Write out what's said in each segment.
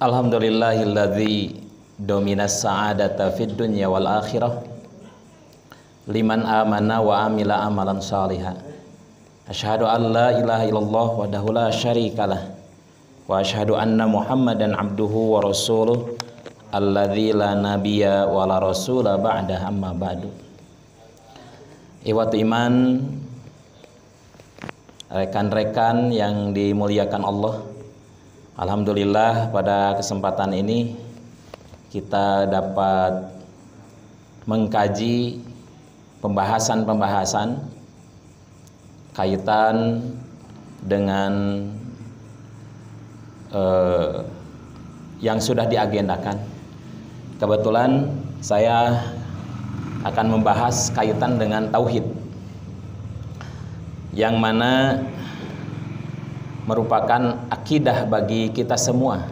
Alhamdulillahilladzi dominas sa'adata fid dunya wal akhirah liman amana wa amila amalan salihah. Asyhadu an la ilaha illallah wahdahu la syarikalah wa asyhadu anna Muhammadan abduhu wa rasuluh alladzi la nabiyya wa la rasula ba'da, amma ba'du. Ikhwatu iman, rekan-rekan yang dimuliakan Allah, alhamdulillah pada kesempatan ini kita dapat mengkaji pembahasan-pembahasan kaitan dengan yang sudah diagendakan. Kebetulan saya akan membahas kaitan dengan tauhid, yang mana merupakan akidah bagi kita semua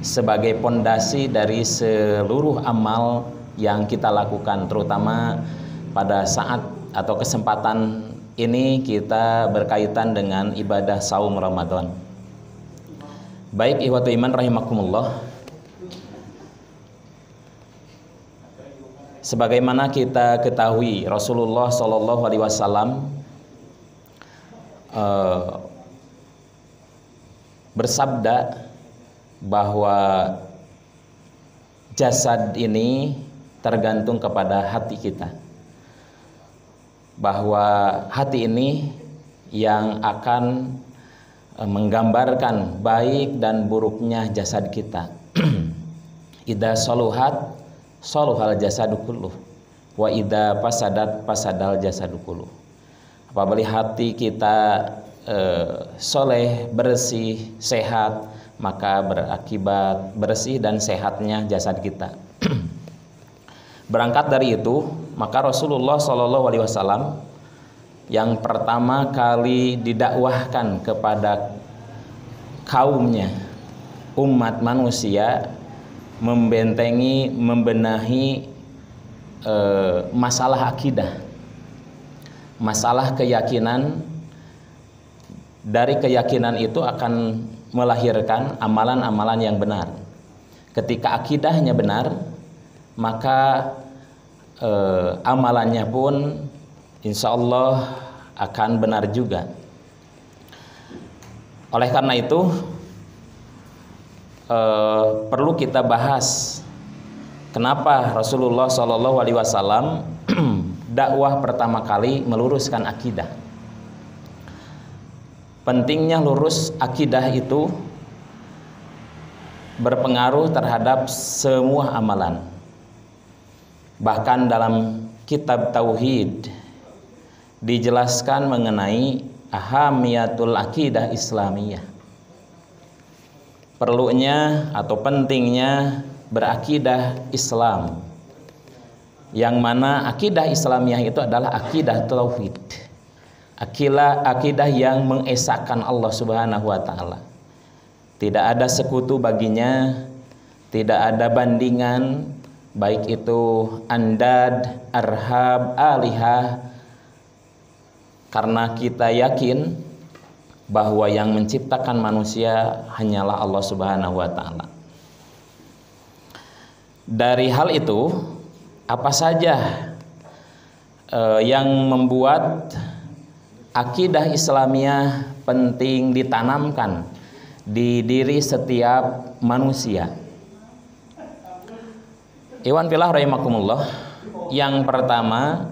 sebagai pondasi dari seluruh amal yang kita lakukan, terutama pada saat atau kesempatan ini kita berkaitan dengan ibadah saum Ramadan. Baik ikhwatu iman rahimakumullah, sebagaimana kita ketahui Rasulullah SAW bersabda bahwa jasad ini tergantung kepada hati kita, bahwa hati ini yang akan menggambarkan baik dan buruknya jasad kita. Idza saluhat saluhal jasadu kulluh wa idza fasadat fasadal jasadu kulluh. Apabila hati kita soleh, bersih, sehat, maka berakibat bersih dan sehatnya jasad kita. Berangkat dari itu, maka Rasulullah SAW yang pertama kali didakwahkan kepada kaumnya, umat manusia, membenahi masalah akidah, masalah keyakinan. Dari keyakinan itu akan melahirkan amalan-amalan yang benar. Ketika akidahnya benar, maka amalannya pun insya Allah akan benar juga. Oleh karena itu perlu kita bahas kenapa Rasulullah SAW dakwah pertama kali meluruskan akidah. Pentingnya lurus akidah itu berpengaruh terhadap semua amalan. Bahkan dalam kitab tauhid dijelaskan mengenai ahamiyatul akidah islamiyah, perlunya atau pentingnya berakidah Islam, yang mana akidah Islamiyah itu adalah akidah tauhid, akidah yang mengesahkan Allah Subhanahu wa taala. Tidak ada sekutu baginya, tidak ada bandingan, baik itu andad, arhab, alihah, karena kita yakin bahwa yang menciptakan manusia hanyalah Allah Subhanahu wa taala. Dari hal itu, apa saja yang membuat akidah Islamiyah penting ditanamkan di diri setiap manusia? Iwan fillah rahimakumullah, yang pertama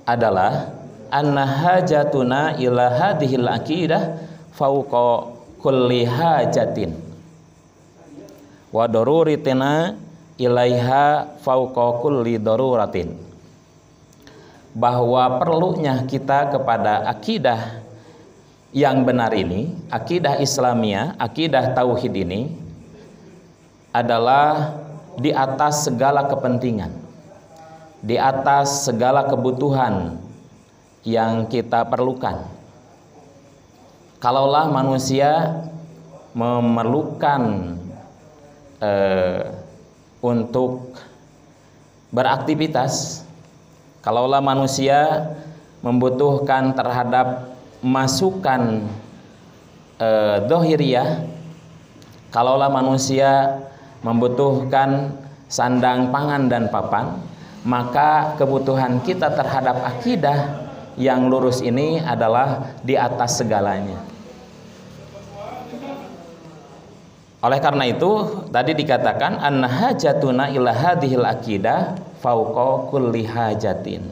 adalah anna hajatuna ila hadhil aqidah fauqa kulli hajatin wa daruritina ilaiha fauqa kulli daruratin. Bahwa perlunya kita kepada akidah yang benar ini, akidah Islamiyah, akidah tauhid ini adalah di atas segala kepentingan, di atas segala kebutuhan yang kita perlukan. Kalaulah manusia memerlukan untuk beraktivitas, kalaulah manusia membutuhkan terhadap masukan dohiriyah, Kalaulah manusia membutuhkan sandang, pangan, dan papan, maka kebutuhan kita terhadap akidah yang lurus ini adalah di atas segalanya. Oleh karena itu tadi dikatakan anna hajatuna ila hadhil aqidah fauqa kulli hajatin.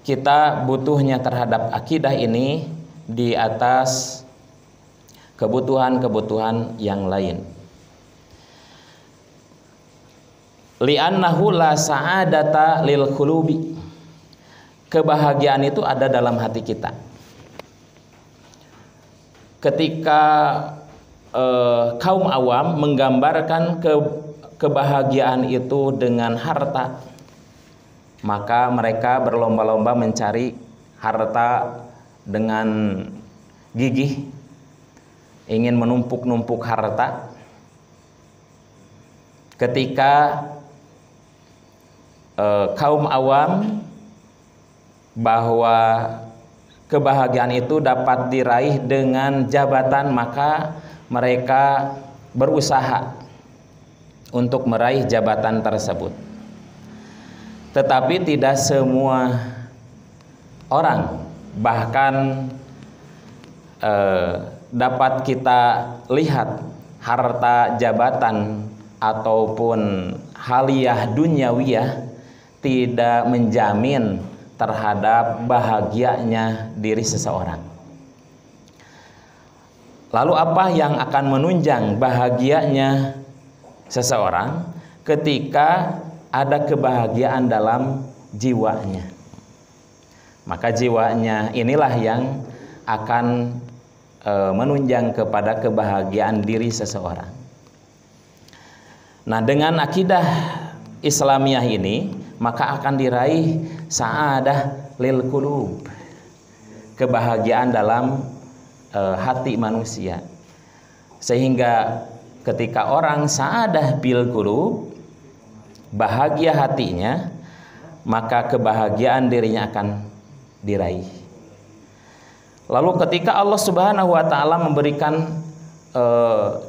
Kita butuhnya terhadap akidah ini di atas kebutuhan-kebutuhan yang lain. Li'annahu la sa'adata lil qulubi. Kebahagiaan itu ada dalam hati kita. Ketika kaum awam menggambarkan kebahagiaan itu dengan harta, maka mereka berlomba-lomba mencari harta dengan gigih, ingin menumpuk-numpuk harta. Ketika kaum awam bahwa kebahagiaan itu dapat diraih dengan jabatan, maka mereka berusaha untuk meraih jabatan tersebut. Tetapi tidak semua orang, bahkan dapat kita lihat harta jabatan ataupun haliyah dunyawiyah tidak menjamin terhadap bahagianya diri seseorang. Lalu apa yang akan menunjang bahagianya seseorang? Ketika ada kebahagiaan dalam jiwanya. Maka jiwanya inilah yang akan menunjang kepada kebahagiaan diri seseorang. Nah, dengan akidah Islamiyah ini, maka akan diraih sa'adah lil qulub, kebahagiaan dalam hati manusia. Sehingga ketika orang sa'adah bil qulub, bahagia hatinya, maka kebahagiaan dirinya akan diraih. Lalu ketika Allah Subhanahu wa taala memberikan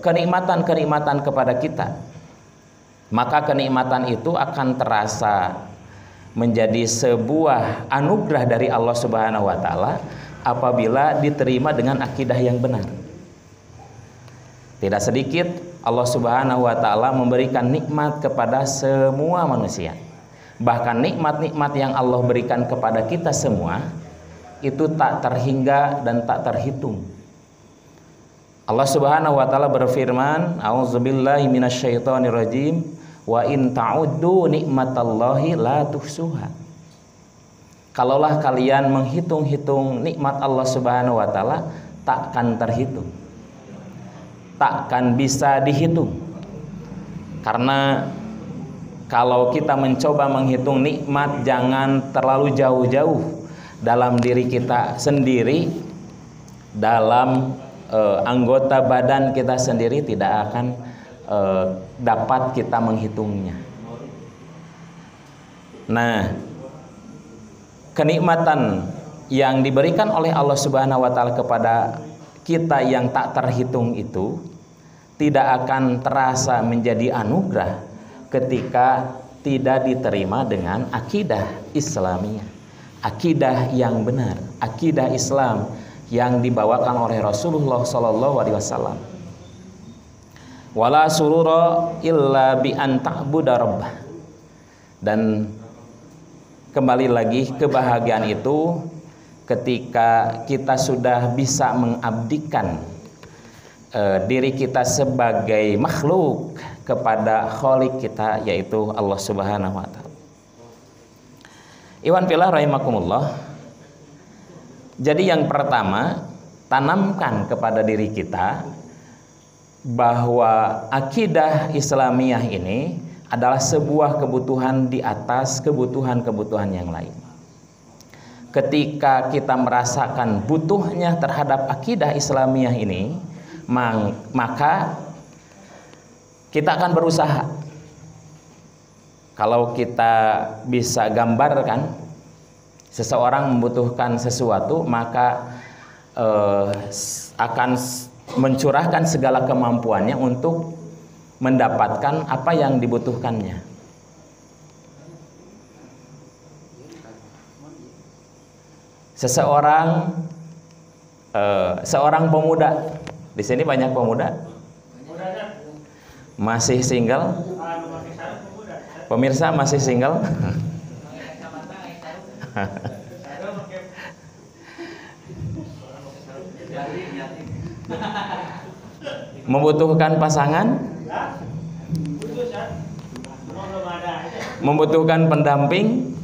kenikmatan-kenikmatan kepada kita, maka kenikmatan itu akan terasa menjadi sebuah anugerah dari Allah Subhanahu wa taala apabila diterima dengan akidah yang benar. Tidak sedikit Allah Subhanahu wa taala memberikan nikmat kepada semua manusia. Bahkan nikmat-nikmat yang Allah berikan kepada kita semua itu tak terhingga dan tak terhitung. Allah Subhanahu wa taala berfirman, "A'udzubillahi minasyaitonirrajim, wa in ta'uddu nikmatallahi la tuhsuha." Kalaulah kalian menghitung-hitung nikmat Allah Subhanahu wa taala, takkan terhitung. Takkan bisa dihitung. Karena kalau kita mencoba menghitung nikmat, jangan terlalu jauh-jauh dalam diri kita sendiri, dalam anggota badan kita sendiri tidak akan dapat kita menghitungnya. Nah, kenikmatan yang diberikan oleh Allah Subhanahu wa taala kepada kita yang tak terhitung itu tidak akan terasa menjadi anugerah ketika tidak diterima dengan akidah Islamiyah, akidah yang benar, akidah Islam yang dibawakan oleh Rasulullah sallallahu alaihi wasallam. Wala surura illa bi an ta'budu rabbah. Dan kembali lagi, kebahagiaan itu ketika kita sudah bisa mengabdikan diri kita sebagai makhluk kepada Khalik kita, yaitu Allah Subhanahu wa taala. Iwan fillah rahimakumullah. Jadi yang pertama, tanamkan kepada diri kita bahwa akidah Islamiyah ini adalah sebuah kebutuhan di atas kebutuhan-kebutuhan yang lain. Ketika kita merasakan butuhnya terhadap akidah Islamiyah ini, maka kita akan berusaha. Kalau kita bisa gambarkan seseorang membutuhkan sesuatu, maka akan mencurahkan segala kemampuannya untuk mendapatkan apa yang dibutuhkannya. Seorang pemuda, di sini banyak pemuda masih single. Pemirsa masih single. Membutuhkan pasangan, membutuhkan pendamping.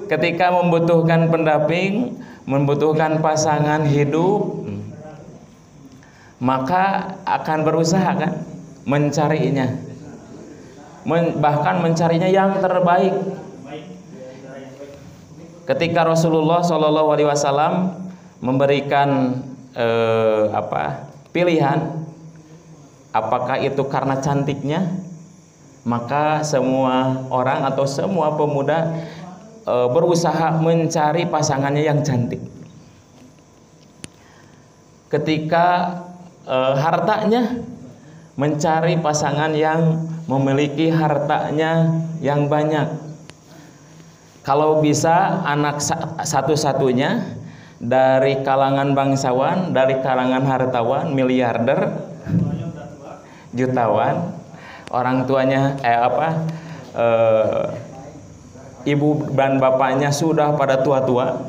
Ketika membutuhkan pendamping, membutuhkan pasangan hidup, maka akan berusaha kan mencarinya, bahkan mencarinya yang terbaik. Ketika Rasulullah SAW memberikan pilihan, apakah itu karena cantiknya, maka semua orang atau semua pemuda berusaha mencari pasangannya yang cantik. Ketika hartanya, mencari pasangan yang memiliki hartanya yang banyak. Kalau bisa anak satu-satunya dari kalangan bangsawan, dari kalangan hartawan, miliarder, jutawan, orang tuanya ibu dan bapaknya sudah pada tua-tua,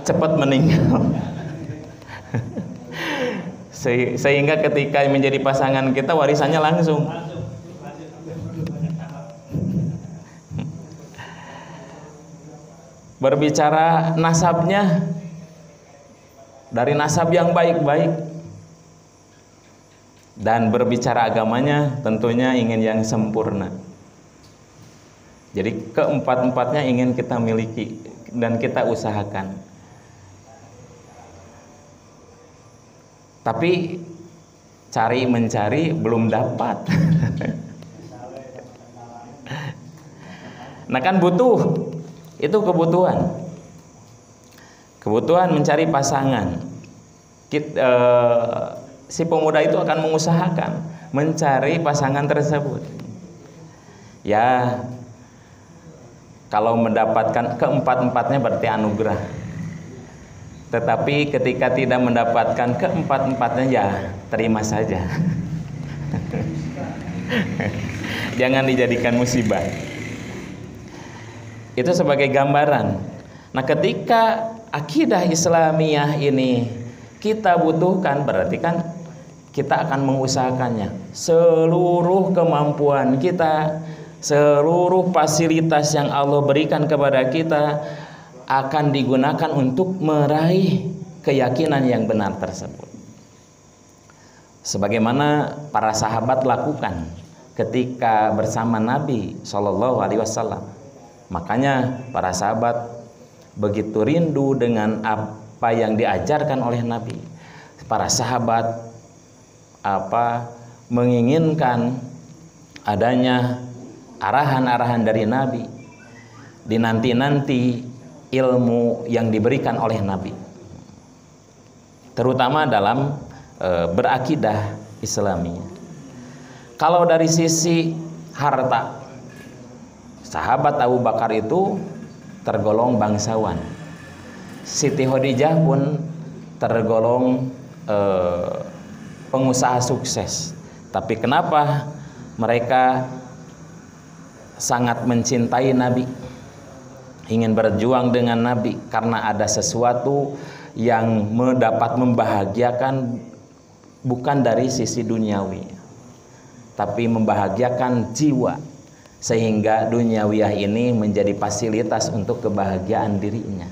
cepat meninggal. Sehingga ketika menjadi pasangan kita, warisannya langsung. Berbicara nasabnya, dari nasab yang baik-baik, dan berbicara agamanya tentunya ingin yang sempurna. Jadi keempat-empatnya ingin kita miliki dan kita usahakan. Tapi mencari belum dapat. Nah kan butuh, itu kebutuhan mencari pasangan. Si pemuda itu akan mengusahakan mencari pasangan tersebut. Ya, kalau mendapatkan keempat-empatnya berarti anugerah. Tetapi ketika tidak mendapatkan keempat-empatnya, ya terima saja. Jangan dijadikan musibah. Itu sebagai gambaran. Nah, ketika akidah Islamiyah ini kita butuhkan, berarti kan kita akan mengusahakannya. Seluruh kemampuan kita, seluruh fasilitas yang Allah berikan kepada kita akan digunakan untuk meraih keyakinan yang benar tersebut. Sebagaimana para sahabat lakukan ketika bersama Nabi SAW. Makanya para sahabat begitu rindu dengan apa yang diajarkan oleh Nabi. Para sahabat menginginkan adanya arahan-arahan dari Nabi, dinanti-nanti ilmu yang diberikan oleh Nabi, terutama dalam berakidah Islami. Kalau dari sisi harta, sahabat Abu Bakar itu tergolong bangsawan. Siti Khadijah pun tergolong pengusaha sukses. Tapi kenapa mereka sangat mencintai Nabi, ingin berjuang dengan Nabi? Karena ada sesuatu yang dapat membahagiakan, bukan dari sisi duniawi, tapi membahagiakan jiwa, sehingga duniawiyah ini menjadi fasilitas untuk kebahagiaan dirinya.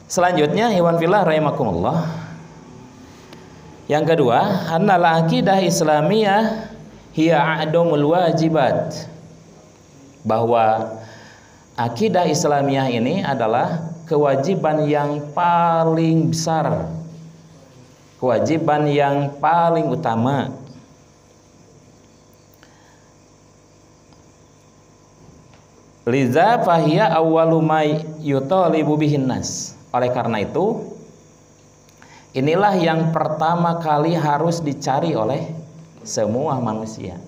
Selanjutnya, ikhwan fillah rahimakumullah, yang kedua, annal aqidah islamiyah hiya a'damul wajibat, bahwa akidah Islamiyah ini adalah kewajiban yang paling besar, kewajiban yang paling utama. Liza fahiya awwalu ma yutalibu bihin nas. Oleh karena itu, inilah yang pertama kali harus dicari oleh semua manusia.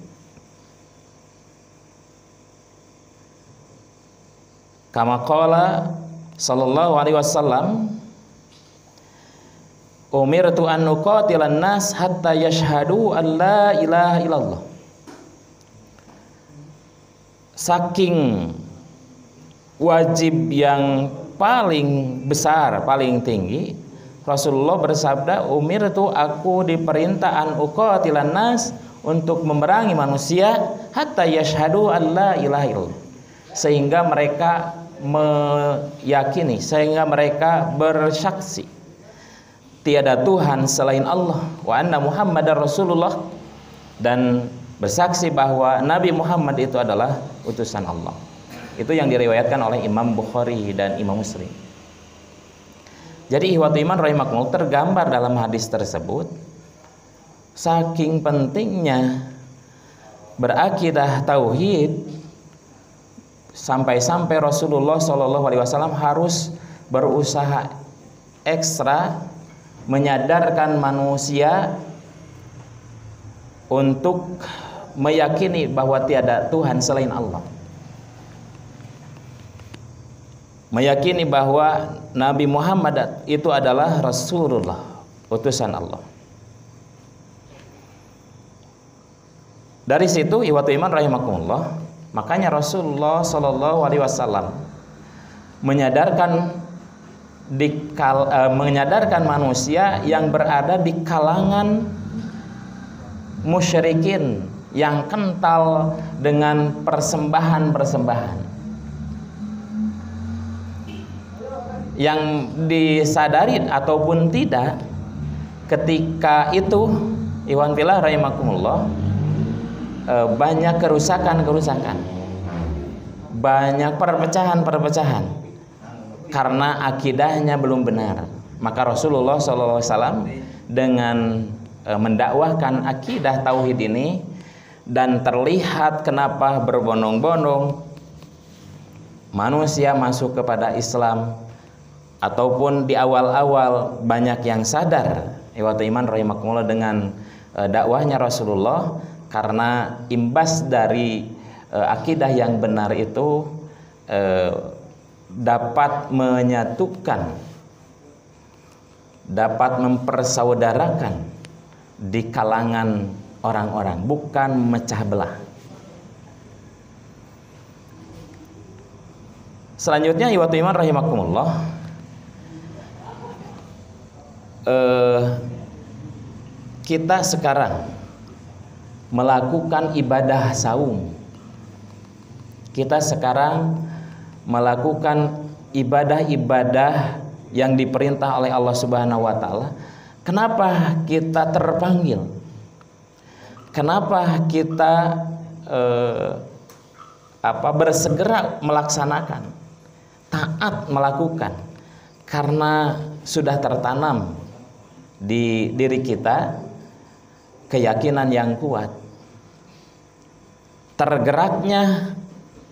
Kama qala sallallahu alaihi wasallam, umirtu an nuqatilan nas hatta yashhadu an la ilaha illallah. Saking wajib yang paling besar, paling tinggi, Rasulullah bersabda, umirtu, aku diperintah an uqatilan nas, untuk memerangi manusia, hatta yashhadu an la ilaha illallah, sehingga mereka meyakini, sehingga mereka bersaksi tiada Tuhan selain Allah, wa anna Muhammadar Rasulullah, dan bersaksi bahwa Nabi Muhammad itu adalah utusan Allah. Itu yang diriwayatkan oleh Imam Bukhari dan Imam Muslim. Jadi ihwatu iman rahimakumullah, tergambar dalam hadis tersebut saking pentingnya berakidah tauhid, sampai-sampai Rasulullah SAW harus berusaha ekstra menyadarkan manusia untuk meyakini bahwa tiada Tuhan selain Allah, meyakini bahwa Nabi Muhammad itu adalah Rasulullah, utusan Allah. Dari situ ihwatu iman rahimakumullah, makanya Rasulullah SAW menyadarkan menyadarkan manusia yang berada di kalangan musyrikin yang kental dengan persembahan-persembahan, yang disadari ataupun tidak, ketika itu ikhwan fillah rahimakumullah, banyak kerusakan-kerusakan, banyak perpecahan-perpecahan karena akidahnya belum benar. Maka Rasulullah SAW dengan mendakwahkan akidah tauhid ini, dan terlihat kenapa berbondong-bondong manusia masuk kepada Islam, ataupun di awal-awal banyak yang sadar ihwatu iman rahimakumullah dengan dakwahnya Rasulullah, karena imbas dari akidah yang benar itu dapat menyatukan, dapat mempersaudarakan di kalangan orang-orang, bukan memecah belah. Selanjutnya ihwatu iman rahimakumullah, kita sekarang melakukan ibadah saum, kita sekarang melakukan ibadah-ibadah yang diperintah oleh Allah Subhanahu wa taala. Kenapa kita terpanggil? Kenapa kita bersegera melaksanakan, taat melakukan? Karena sudah tertanam di diri kita keyakinan yang kuat. Tergeraknya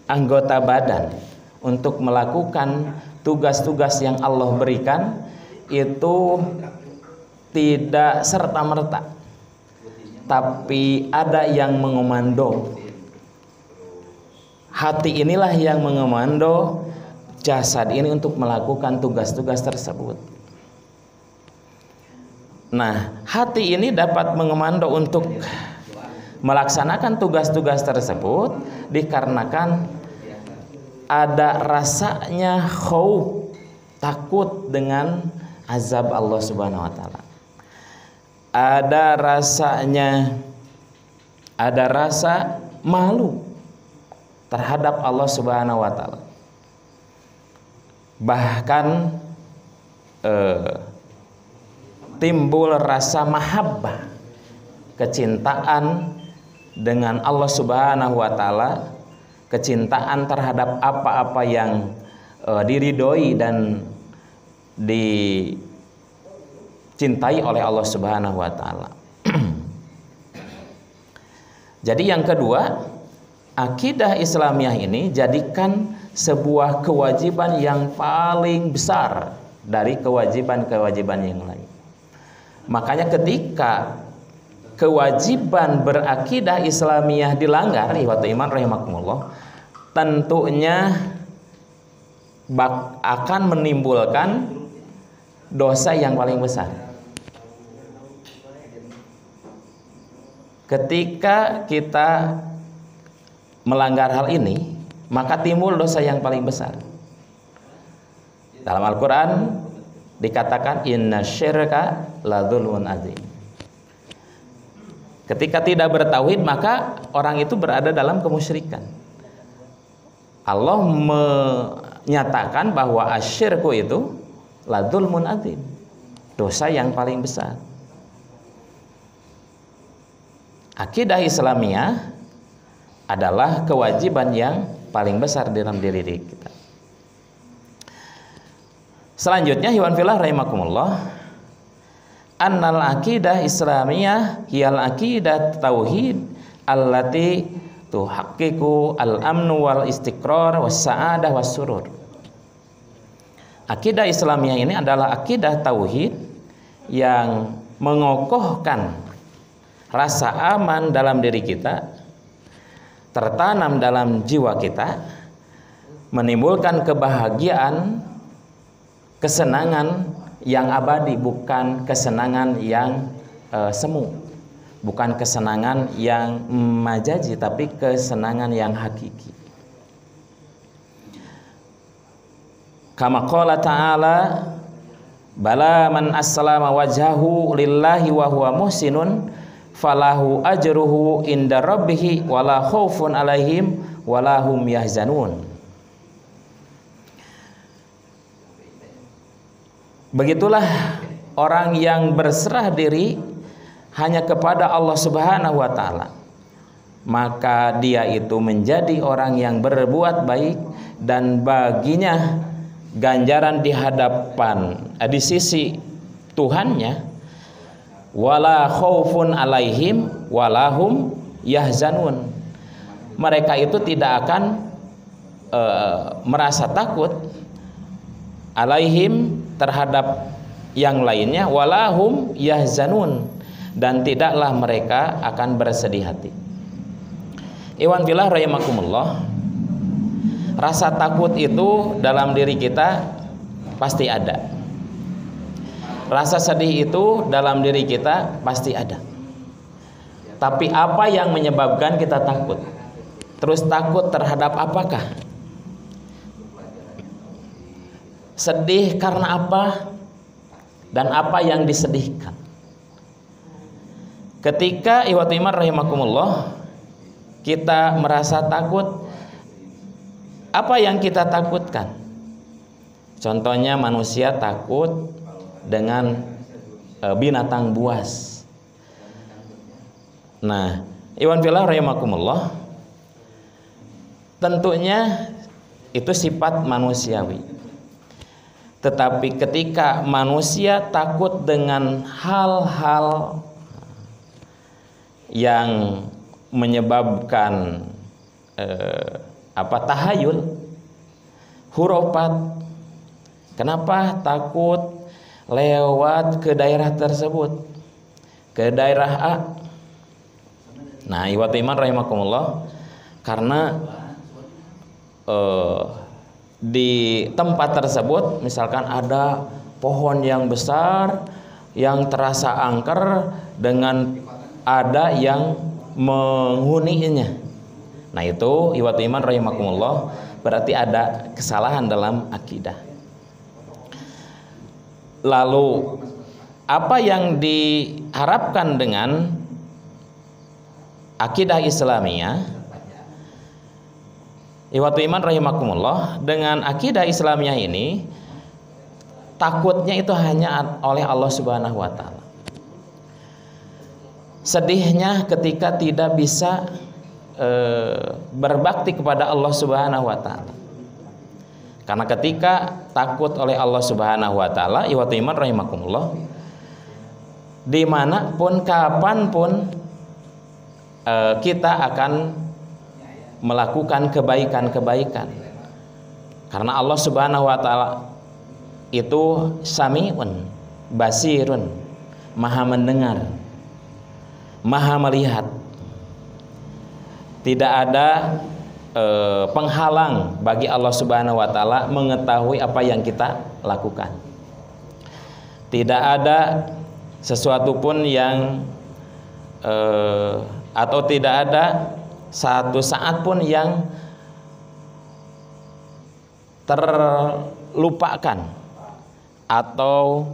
anggota badan untuk melakukan tugas-tugas yang Allah berikan itu tidak serta-merta, tapi ada yang mengomando. Hati inilah yang mengomando jasad ini untuk melakukan tugas-tugas tersebut. Nah, hati ini dapat mengomando untuk melaksanakan tugas-tugas tersebut dikarenakan ada rasanya khauf, takut dengan azab Allah Subhanahu wa taala. Ada rasa malu terhadap Allah Subhanahu wa taala. Bahkan timbul rasa mahabbah, kecintaan dengan Allah Subhanahu wa taala, kecintaan terhadap apa-apa yang diridhoi dan dicintai oleh Allah Subhanahu wa taala. Jadi yang kedua, akidah Islamiyah ini jadikan sebuah kewajiban yang paling besar dari kewajiban-kewajiban yang lain. Makanya ketika kewajiban berakidah Islamiyah dilanggar, ikhwatul iman rahimakumullah, tentunya akan menimbulkan dosa yang paling besar. Ketika kita melanggar hal ini, maka timbul dosa yang paling besar. Dalam Al-Quran dikatakan inna syirka la dzulmun azim. Ketika tidak bertauhid, maka orang itu berada dalam kemusyrikan. Allah menyatakan bahwa asyirku itu la dzulmun azim, dosa yang paling besar. Akidah Islamiyah adalah kewajiban yang paling besar dalam diri kita. Selanjutnya, hiwan filah rahimakumullah, annal aqidah Islamiyah hiyal aqidah tauhid allati tuhaqqiqu al-amnu wal istiqrar was sa'adah was surur. Akidah Islamiyah ini adalah akidah tauhid yang mengokohkan rasa aman dalam diri kita, tertanam dalam jiwa kita, menimbulkan kebahagiaan, kesenangan yang abadi, bukan kesenangan yang semu, bukan kesenangan yang majazi, tapi kesenangan yang hakiki. Kama qala ta'ala, bala man aslama wajhahu lillahi wa huwa muhsinun falahu ajruhu inda rabbih wala khaufun alaihim wala hum yahzanun. Begitulah orang yang berserah diri hanya kepada Allah Subhanahu wa taala, maka dia itu menjadi orang yang berbuat baik dan baginya ganjaran di hadapan di sisi Tuhannya, wala khaufun alaihim walahum yahzanun. Mereka itu tidak akan merasa takut alaihim terhadap yang lainnya, walahum yahzanun, dan tidaklah mereka akan bersedih hati. Iwan billah rahimakumullah, rasa takut itu dalam diri kita pasti ada. Rasa sedih itu dalam diri kita pasti ada. Tapi apa yang menyebabkan kita takut? Terus takut terhadap apakah? Sedih karena apa? Dan apa yang disedihkan? Ketika ikhwatul iman rahimakumullah, kita merasa takut, apa yang kita takutkan? Contohnya manusia takut dengan binatang buas. Nah, iwan fillah rahimakumullah, tentunya itu sifat manusiawi. Tetapi ketika manusia takut dengan hal-hal yang menyebabkan tahayul, hurufat, kenapa takut lewat ke daerah tersebut, ke daerah A? Nah, ikhwatul iman rahimakumullah, karena di tempat tersebut misalkan ada pohon yang besar yang terasa angker dengan ada yang menghuninya. Nah, itu ikhwatul iman rahimakumullah, berarti ada kesalahan dalam akidah. Lalu apa yang diharapkan dengan akidah Islamiyah? Ikhwatul iman rahimakumullah, dengan akidah Islamiyah ini takutnya itu hanya oleh Allah Subhanahu wa taala. Sedihnya ketika tidak bisa berbakti kepada Allah Subhanahu wa taala. Karena ketika takut oleh Allah Subhanahu wa taala, ikhwatul iman rahimakumullah, dimanapun kapanpun kita akan melakukan kebaikan-kebaikan. Karena Allah Subhanahu wa taala itu Sami'un Basirun, Maha mendengar, Maha melihat. Tidak ada penghalang bagi Allah Subhanahu wa taala mengetahui apa yang kita lakukan. Tidak ada sesuatu pun yang atau tidak ada satu saat pun yang terlupakan atau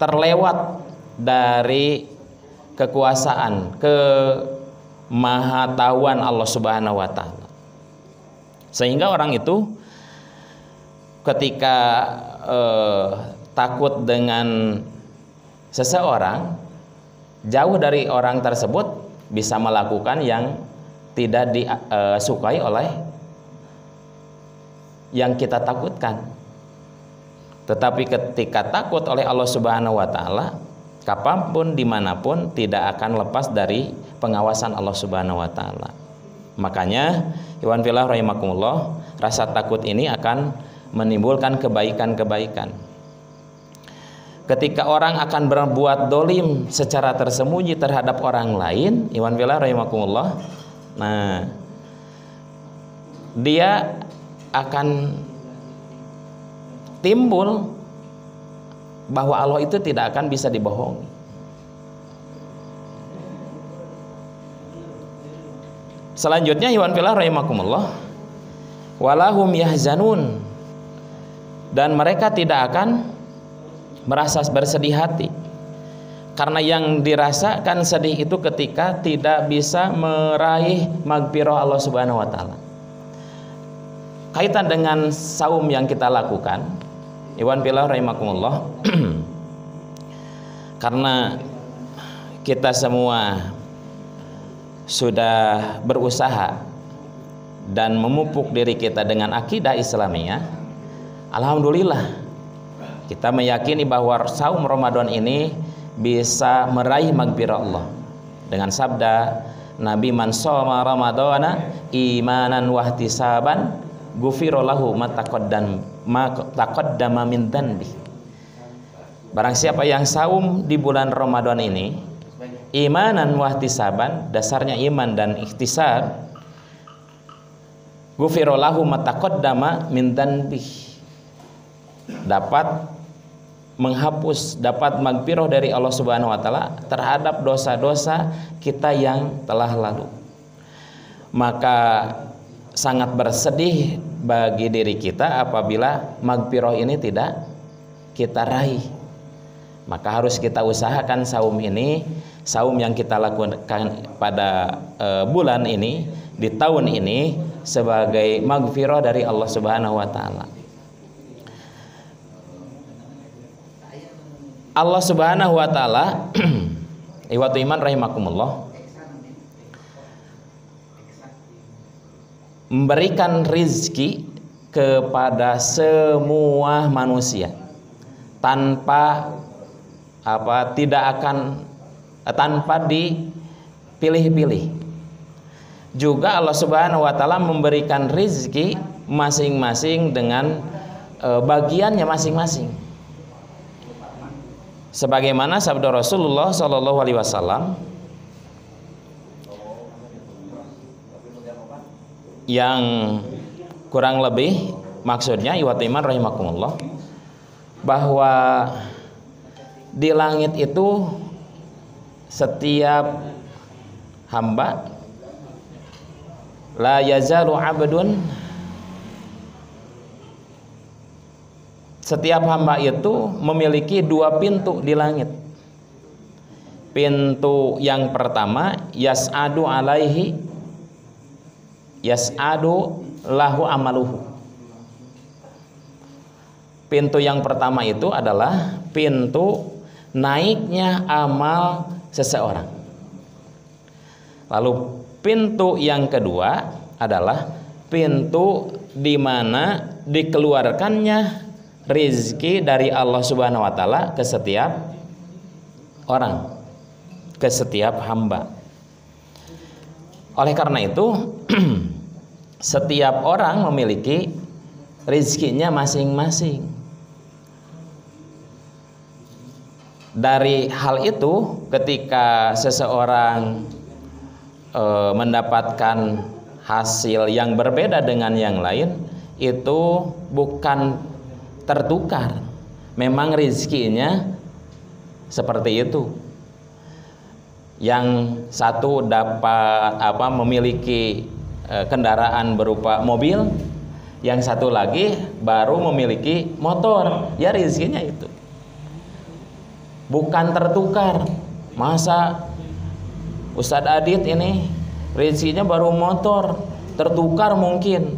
terlewat dari kekuasaan, kemahatauan Allah Subhanahu wa taala. Sehingga orang itu ketika takut dengan seseorang, jauh dari orang tersebut bisa melakukan yang tidak disukai oleh yang kita takutkan. Tetapi ketika takut oleh Allah Subhanahu wa taala, kapanpun dimanapun tidak akan lepas dari pengawasan Allah Subhanahu wa taala. Makanya ikhwan fillah rahimakumullah, rasa takut ini akan menimbulkan kebaikan-kebaikan. Ketika orang akan berbuat dolim secara tersembunyi terhadap orang lain, ikhwan fillah rahimakumullah, nah dia akan timbul bahwa Allah itu tidak akan bisa dibohongi. Selanjutnya ikhwan fillah rahimakumullah, walahum yahzanun, dan mereka tidak akan merasa bersedih hati. Karena yang dirasakan sedih itu ketika tidak bisa meraih magfirah Allah Subhanahu wa taala. Kaitan dengan saum yang kita lakukan, ikhwan fillah rahimakumullah, karena kita semua sudah berusaha dan memupuk diri kita dengan akidah Islamiyah, alhamdulillah kita meyakini bahwa saum Ramadan ini bisa meraih magfirah Allah dengan sabda Nabi, man shoma ramadhana imanan wahtisaban ghufira lahu ma taqaddama min dhanbi. Barang siapa yang saum di bulan Ramadan ini imanan wahtisaban, dasarnya iman dan ihtisab, ghufira lahu ma taqaddama min dhanbi, dapat menghapus, dapat magfirah dari Allah Subhanahu wa taala terhadap dosa-dosa kita yang telah lalu. Maka sangat bersedih bagi diri kita apabila magfirah ini tidak kita raih. Maka harus kita usahakan saum ini, saum yang kita lakukan pada bulan ini, di tahun ini, sebagai magfirah dari Allah Subhanahu wa taala. Allah Subhanahu wa taala ikhwatu iman rahimakumullah memberikan rizki kepada semua manusia tanpa tanpa dipilih-pilih. Juga Allah Subhanahu wa taala memberikan rizki masing-masing dengan bagiannya masing-masing. Sebagaimana sabda Rasulullah sallallahu alaihi wasallam yang kurang lebih maksudnya ikhwatu iman rahimakumullah, bahwa di langit itu setiap hamba la yazalu abdun, setiap hamba itu memiliki dua pintu di langit. Pintu yang pertama yas'adu lahu amaluhu. Pintu yang pertama itu adalah pintu naiknya amal seseorang. Lalu pintu yang kedua adalah pintu di mana dikeluarkannya rizki dari Allah Subhanahu wa taala ke setiap orang, ke setiap hamba. Oleh karena itu setiap orang memiliki rizkinya masing-masing. Dari hal itu, ketika seseorang mendapatkan hasil yang berbeda dengan yang lain, itu bukan tertukar. Memang rizkinya seperti itu. Yang satu dapat memiliki kendaraan berupa mobil, yang satu lagi baru memiliki motor. Ya rizkinya itu bukan tertukar. Masa Ustadz Adit ini rizkinya baru motor, tertukar mungkin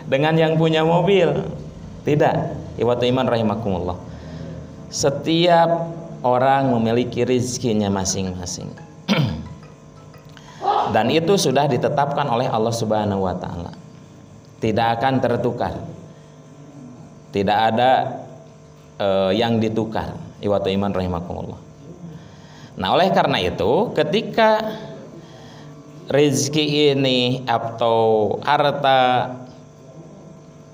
dengan yang punya mobil? Tidak. Ikhwatul iman rahimakumullah. Setiap orang memiliki rizkinya masing-masing. Dan itu sudah ditetapkan oleh Allah Subhanahu wa taala. Tidak akan tertukar. Tidak ada yang ditukar. Ikhwatul iman rahimakumullah. Nah, oleh karena itu, ketika rezeki ini atau harta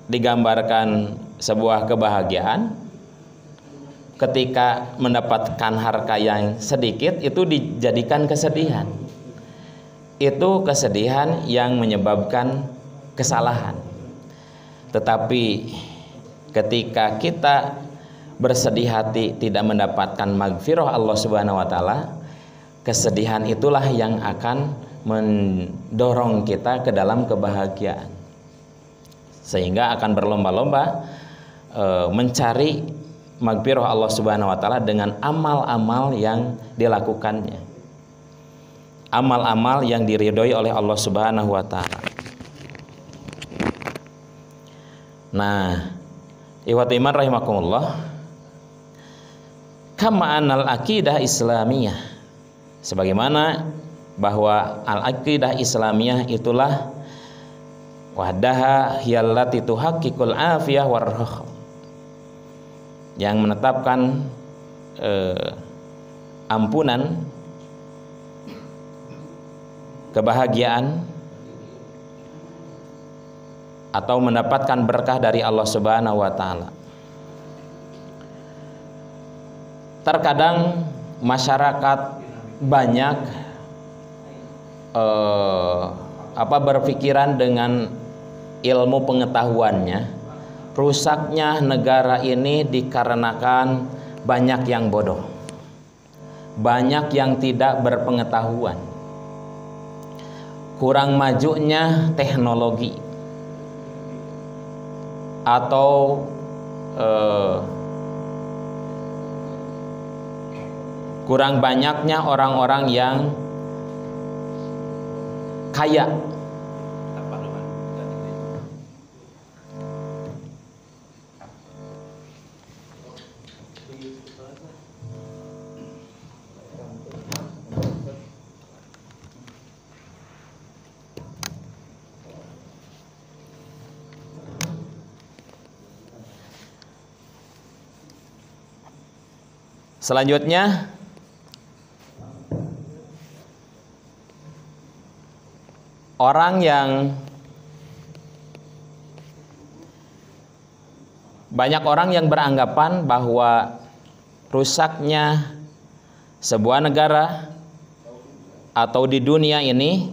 digambarkan sebuah kebahagiaan, ketika mendapatkan harta yang sedikit itu dijadikan kesedihan. Itu kesedihan yang menyebabkan kesalahan. Tetapi ketika kita bersedih hati tidak mendapatkan magfirah Allah Subhanahu wa taala, kesedihan itulah yang akan mendorong kita ke dalam kebahagiaan, sehingga akan berlomba-lomba mencari magfirah Allah Subhanahu wa taala dengan amal-amal yang dilakukannya, amal-amal yang diridhoi oleh Allah Subhanahu wa taala. Nah, ikhwatul iman rahimakumullah, kama anal aqidah islamiyah, sebagaimana bahwa al-aqidah islamiyah itulah wahdaha hiyallati tuhaqqiqul afiyah warrah, yang menetapkan ampunan, kebahagiaan, atau mendapatkan berkah dari Allah Subhanahu wa taala. Terkadang masyarakat banyak berpikiran dengan ilmu pengetahuannya, rusaknya negara ini dikarenakan banyak yang bodoh, banyak yang tidak berpengetahuan, kurang majunya teknologi, atau kurang banyaknya orang-orang yang kaya. Selanjutnya, orang yang banyak orang yang beranggapan bahwa rusaknya sebuah negara atau di dunia ini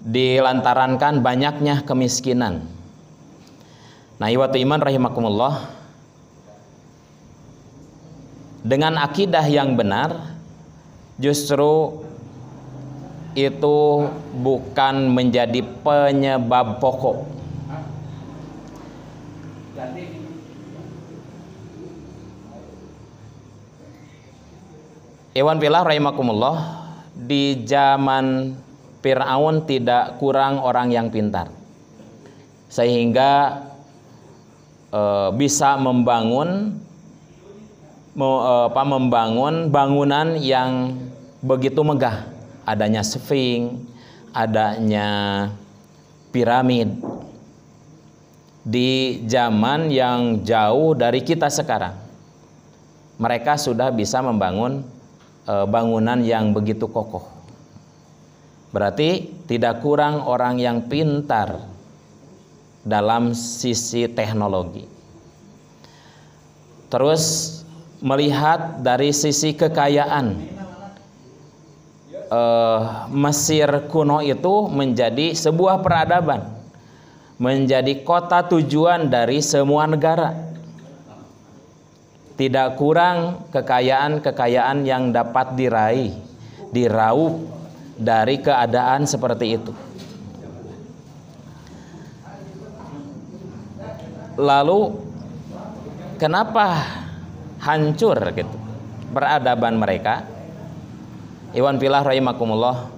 dilantarankan banyaknya kemiskinan. Nah, ikhwatul iman rahimakumullah, dengan akidah yang benar, justru itu bukan menjadi penyebab pokok. Ikhwan fillah rahimakumullah, di zaman Fir'aun tidak kurang orang yang pintar, sehingga bisa membangun bangunan yang begitu megah. Adanya Sphinx, adanya piramid di zaman yang jauh dari kita sekarang. Mereka sudah bisa membangun bangunan yang begitu kokoh. Berarti tidak kurang orang yang pintar dalam sisi teknologi. Terus melihat dari sisi kekayaan, Mesir kuno itu menjadi sebuah peradaban, menjadi kota tujuan dari semua negara. Tidak kurang kekayaan-kekayaan yang dapat diraup dari keadaan seperti itu. Lalu kenapa hancur gitu peradaban mereka? Iwan fillah rahimakumullah,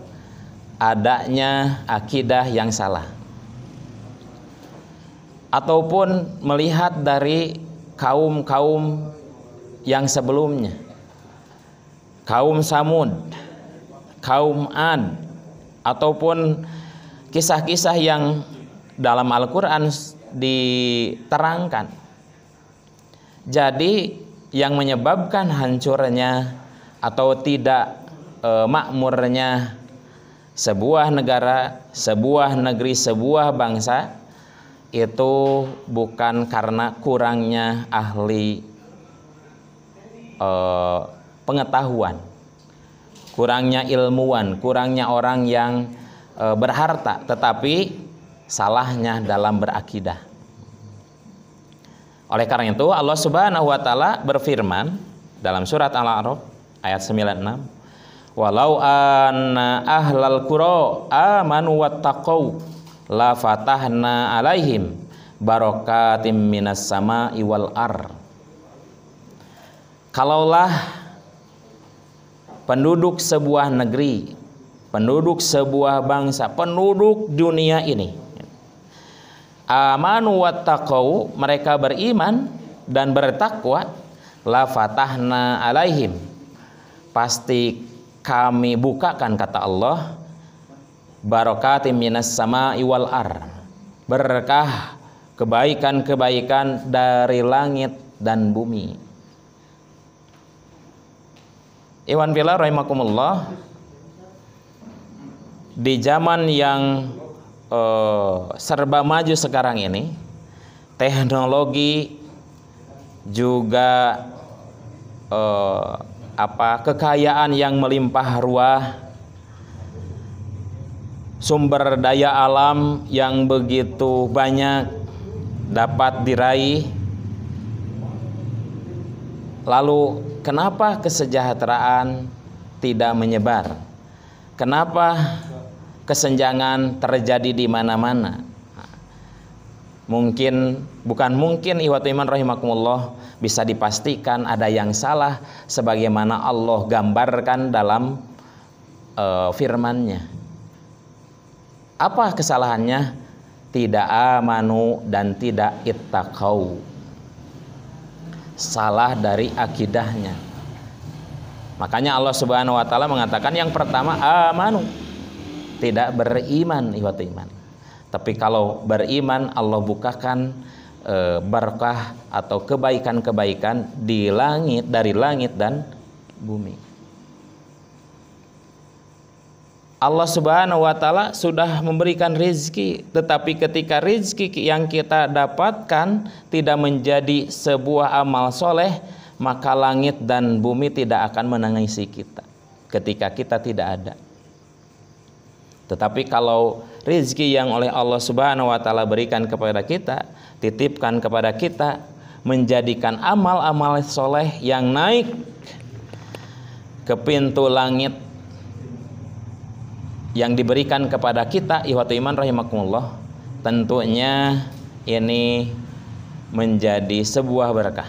adanya akidah yang salah, ataupun melihat dari kaum-kaum yang sebelumnya, kaum Samud, kaum Ad, ataupun kisah-kisah yang dalam Al-Quran diterangkan. Jadi yang menyebabkan hancurnya atau tidak makmurnya sebuah negara, sebuah negeri, sebuah bangsa itu bukan karena kurangnya ahli pengetahuan, kurangnya ilmuwan, kurangnya orang yang berharta, tetapi salahnya dalam berakidah. Oleh karena itu Allah Subhanahu wa taala berfirman dalam surat Al-A'raf ayat 96, walau anna ahlal qura amanu wattaqau la fatahna alaihim barakatim minas sama'i wal ar. Kalaulah penduduk sebuah negeri, penduduk sebuah bangsa, penduduk dunia ini amanu wattaqau, mereka beriman dan bertakwa, la fatahna alaihim, pasti kami bukakan, kata Allah, barakatim minas sama'i wal ar, berkah kebaikan-kebaikan dari langit dan bumi. Iwan fillah rahimakumullah, di zaman yang serba maju sekarang ini, teknologi juga kekayaan yang melimpah ruah, sumber daya alam yang begitu banyak dapat diraih. Lalu kenapa kesejahteraan tidak menyebar? Kenapa kesenjangan terjadi di mana-mana? Bukan mungkin ikhwatul iman rahimakumullah, bisa dipastikan ada yang salah sebagaimana Allah gambarkan dalam firman-Nya. Apa kesalahannya? Tidak amanu dan tidak ittaqau. Salah dari akidahnya. Makanya Allah Subhanahu wa taala mengatakan yang pertama amanu, tidak beriman, ikhwatul iman. Tapi kalau beriman, Allah bukakan berkah atau kebaikan-kebaikan di langit, dari langit dan bumi. Allah Subhanahu wa taala sudah memberikan rezeki, tetapi ketika rezeki yang kita dapatkan tidak menjadi sebuah amal soleh, maka langit dan bumi tidak akan menangisi kita ketika kita tidak ada. Tetapi kalau rezeki yang oleh Allah Subhanahu wa taala berikan kepada kita, titipkan kepada kita, menjadikan amal-amal soleh yang naik ke pintu langit yang diberikan kepada kita, ikhwatul iman rahimakumullah, tentunya ini menjadi sebuah berkah.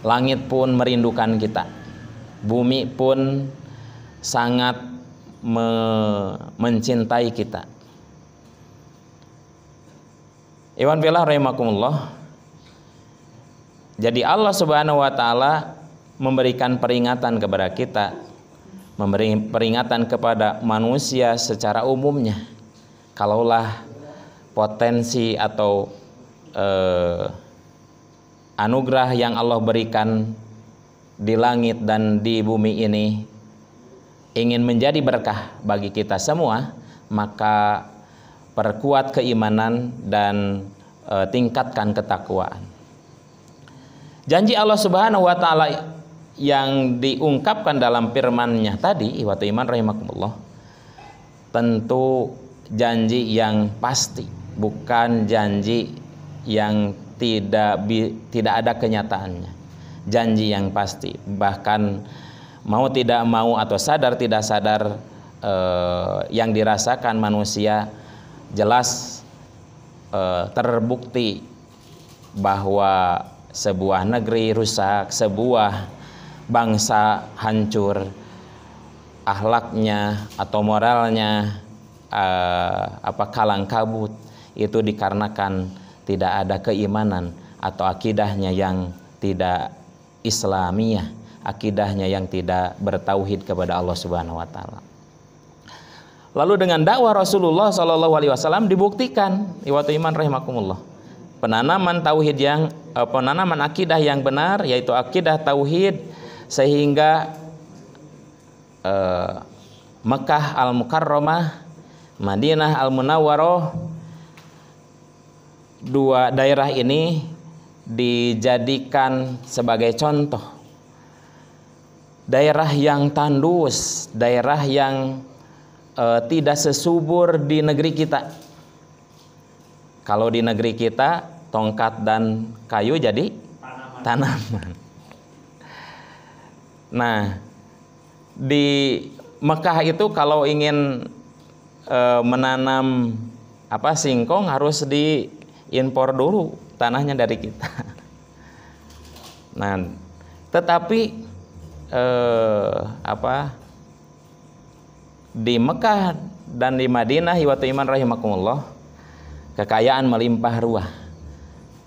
Langit pun merindukan kita, bumi pun sangat mencintai kita. Iwan fillah rahimakumullah. Jadi Allah Subhanahu wa taala memberikan peringatan kepada kita, memberi peringatan kepada manusia secara umumnya. Kalaulah potensi atau anugerah yang Allah berikan di langit dan di bumi ini ingin menjadi berkah bagi kita semua, maka perkuat keimanan dan tingkatkan ketakwaan. Janji Allah Subhanahu wa taala yang diungkapkan dalam firman-Nya tadi, ikhwatul iman rahimakumullah, tentu janji yang pasti, bukan janji yang tidak ada kenyataannya. Janji yang pasti, bahkan mau tidak mau atau sadar tidak sadar yang dirasakan manusia jelas terbukti bahwa sebuah negeri rusak, sebuah bangsa hancur, akhlaknya atau moralnya kalang kabut, itu dikarenakan tidak ada keimanan atau akidahnya yang tidak Islamiyah, akidahnya yang tidak bertauhid kepada Allah Subhanahu wa taala. Lalu dengan dakwah Rasulullah Shallallahu alaihi wasallam dibuktikan, ikhwatul iman rahimakumullah, penanaman tauhid penanaman akidah yang benar, yaitu akidah tauhid, sehingga Mekah Al-Mukarramah, Madinah Al-Munawwarah, dua daerah ini dijadikan sebagai contoh daerah yang tandus, daerah yang tidak sesubur di negeri kita. Kalau di negeri kita tongkat dan kayu jadi tanaman. Nah, di Mekah itu kalau ingin menanam singkong harus diimpor dulu tanahnya dari kita. Nah, tetapi di Mekah dan di Madinah, ikhwatul iman rahimakumullah, kekayaan melimpah ruah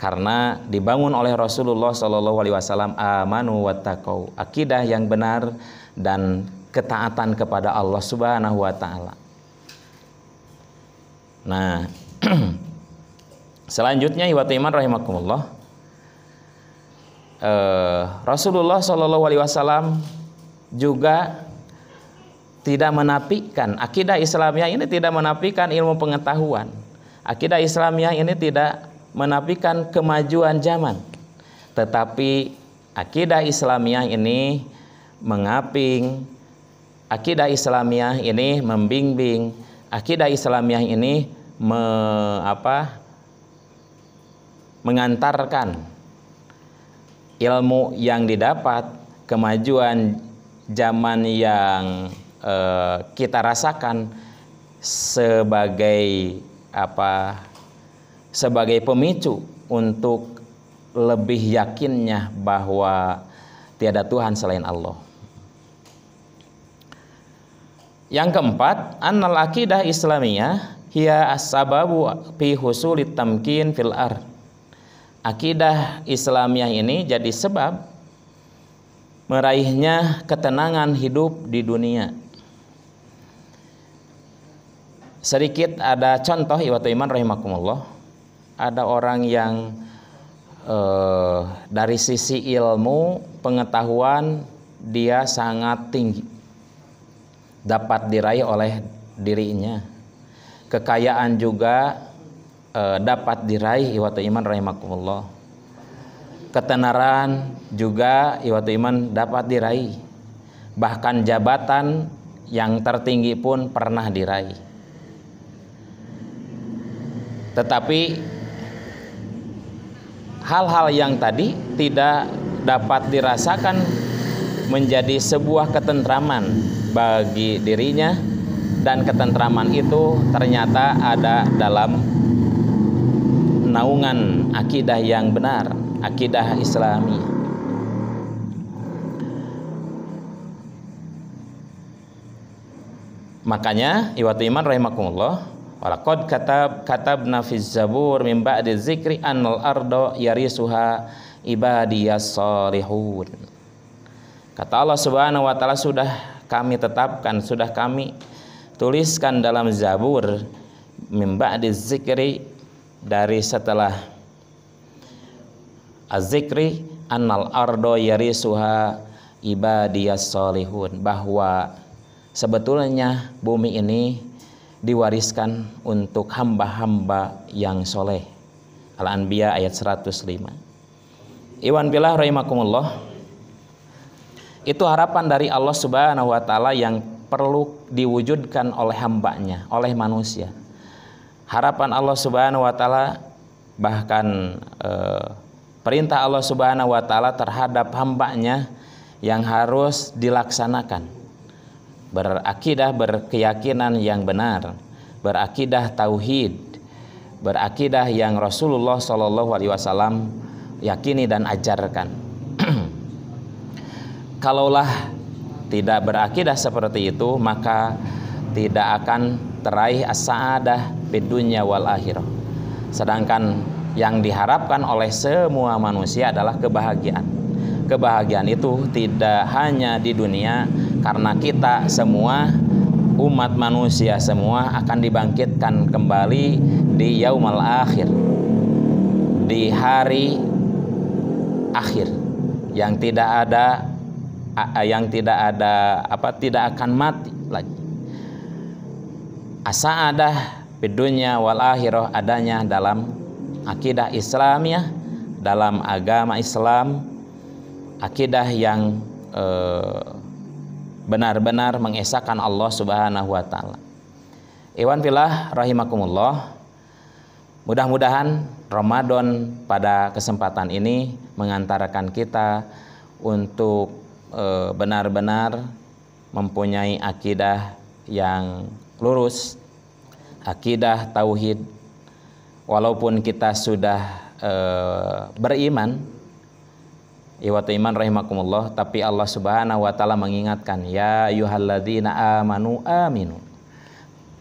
karena dibangun oleh Rasulullah Shallallahu alaihi wasallam amanu wattaqau, akidah yang benar dan ketaatan kepada Allah Subhanahu wa taala. Nah, selanjutnya ikhwatul iman rahimakumullah, Rasulullah Shallallahu alaihi wasallam juga tidak menafikan, akidah Islamiyah ini tidak menafikan ilmu pengetahuan. Akidah Islamiyah ini tidak menafikan kemajuan zaman. Tetapi akidah Islamiyah ini mengaping, akidah Islamiyah ini membimbing, akidah Islamiyah ini mengantarkan ilmu yang didapat, kemajuan zaman yang kita rasakan sebagai sebagai pemicu untuk lebih yakinnya bahwa tiada Tuhan selain Allah. Yang keempat, annal aqidah Islamiyah hiya as-sababu fi husulit tamkin fil ard. Akidah Islamiyah ini jadi sebab meraihnya ketenangan hidup di dunia. Sedikit ada contoh ikhwatul iman rahimakumullah, ada orang yang dari sisi ilmu pengetahuan dia sangat tinggi, dapat diraih oleh dirinya, kekayaan juga dapat diraih ikhwatul iman rahimakumullah, ketenaran juga ikhwatul iman dapat diraih, bahkan jabatan yang tertinggi pun pernah diraih. Tetapi hal-hal yang tadi tidak dapat dirasakan menjadi sebuah ketentraman bagi dirinya, dan ketentraman itu ternyata ada dalam naungan akidah yang benar, akidah Islami. Makanya ikhwatul iman rahimakumullah, walaqad katabna fiz zabur min ba'di dzikri annal arda yarisuha ibadiyas salihun. Kata Allah Subhanahu wa taala, sudah kami tetapkan, sudah kami tuliskan dalam Zabur min ba'di dzikri, dari setelah az-zikri, annal arda yarisuha, ibadiyas solihun, bahwa sebetulnya bumi ini diwariskan untuk hamba-hamba yang soleh. Al-Anbiya ayat 105. Iwan billah rahimakumullah, itu harapan dari Allah Subhanahu wa taala yang perlu diwujudkan oleh hambanya, oleh manusia. Harapan Allah Subhanahu wa taala, bahkan perintah Allah Subhanahu wa taala terhadap hambanya yang harus dilaksanakan. Berakidah, berkeyakinan yang benar, berakidah tauhid, berakidah yang Rasulullah Shallallahu alaihi wasallam yakini dan ajarkan. Kalaulah tidak berakidah seperti itu, maka tidak akan teraih as-sa'adah fid dunya wal akhirah. Sedangkan yang diharapkan oleh semua manusia adalah kebahagiaan. Kebahagiaan itu tidak hanya di dunia, karena kita semua umat manusia semua akan dibangkitkan kembali di yaumul akhir, di hari akhir yang tidak akan mati lagi. As-sa'adah fid dunya wal akhirah adanya dalam akidah Islamiyah, dalam agama Islam, akidah yang benar-benar mengesahkan Allah Subhanahu wa taala. Iwan fillah rahimakumullah, mudah-mudahan Ramadan pada kesempatan ini mengantarkan kita untuk benar-benar mempunyai akidah yang lurus, akidah tauhid. Walaupun kita sudah beriman, iwatu iman rahimakumullah, tapi Allah Subhanahu wa taala mengingatkan, ya ayyuhalladzina amanu aminu.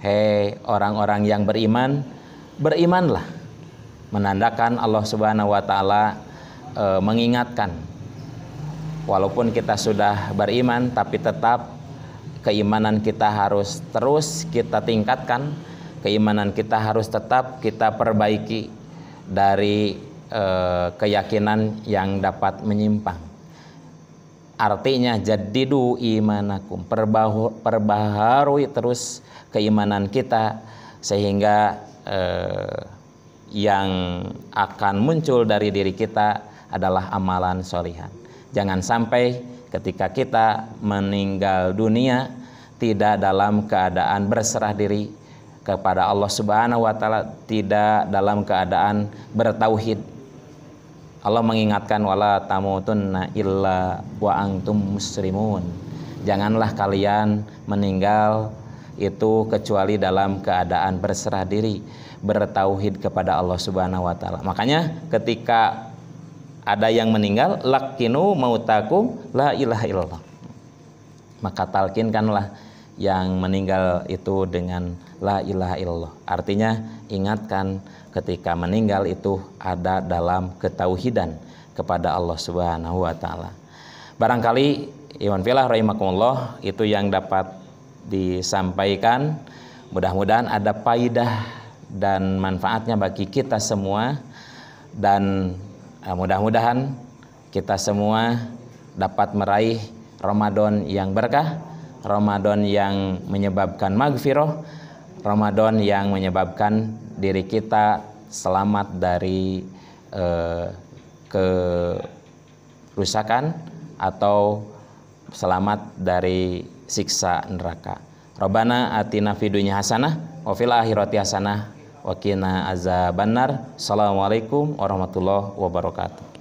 Hei orang-orang yang beriman, berimanlah. Menandakan Allah Subhanahu wa taala mengingatkan, walaupun kita sudah beriman, tapi tetap keimanan kita harus terus kita tingkatkan, keimanan kita harus tetap kita perbaiki dari keyakinan yang dapat menyimpang. Artinya jaddidu imanakum, perbaharui terus keimanan kita, sehingga yang akan muncul dari diri kita adalah amalan sholihan. Jangan sampai ketika kita meninggal dunia tidak dalam keadaan berserah diri kepada Allah Subhanahu wa taala, tidak dalam keadaan bertauhid. Allah mengingatkan, wala tamutunna illa wa antum muslimun. Janganlah kalian meninggal itu kecuali dalam keadaan berserah diri, bertauhid kepada Allah Subhanahu wa taala. Makanya ketika ada yang meninggal, lakinu mautakum la ilaha illallah, maka talkinkanlah yang meninggal itu dengan la ilaha illallah. Artinya ingatkan ketika meninggal itu ada dalam ketauhidan kepada Allah Subhanahu wa taala. Barangkali iwan fillah rahimakumullah, itu yang dapat disampaikan. Mudah-mudahan ada faidah dan manfaatnya bagi kita semua, dan mudah-mudahan kita semua dapat meraih Ramadan yang berkah, Ramadan yang menyebabkan maghfirah, Ramadan yang menyebabkan diri kita selamat dari kerusakan atau selamat dari siksa neraka. Rabbana atina fid dunya hasanah wa fil akhirati hasanah wa qina azabannar. Assalamualaikum warahmatullahi wabarakatuh.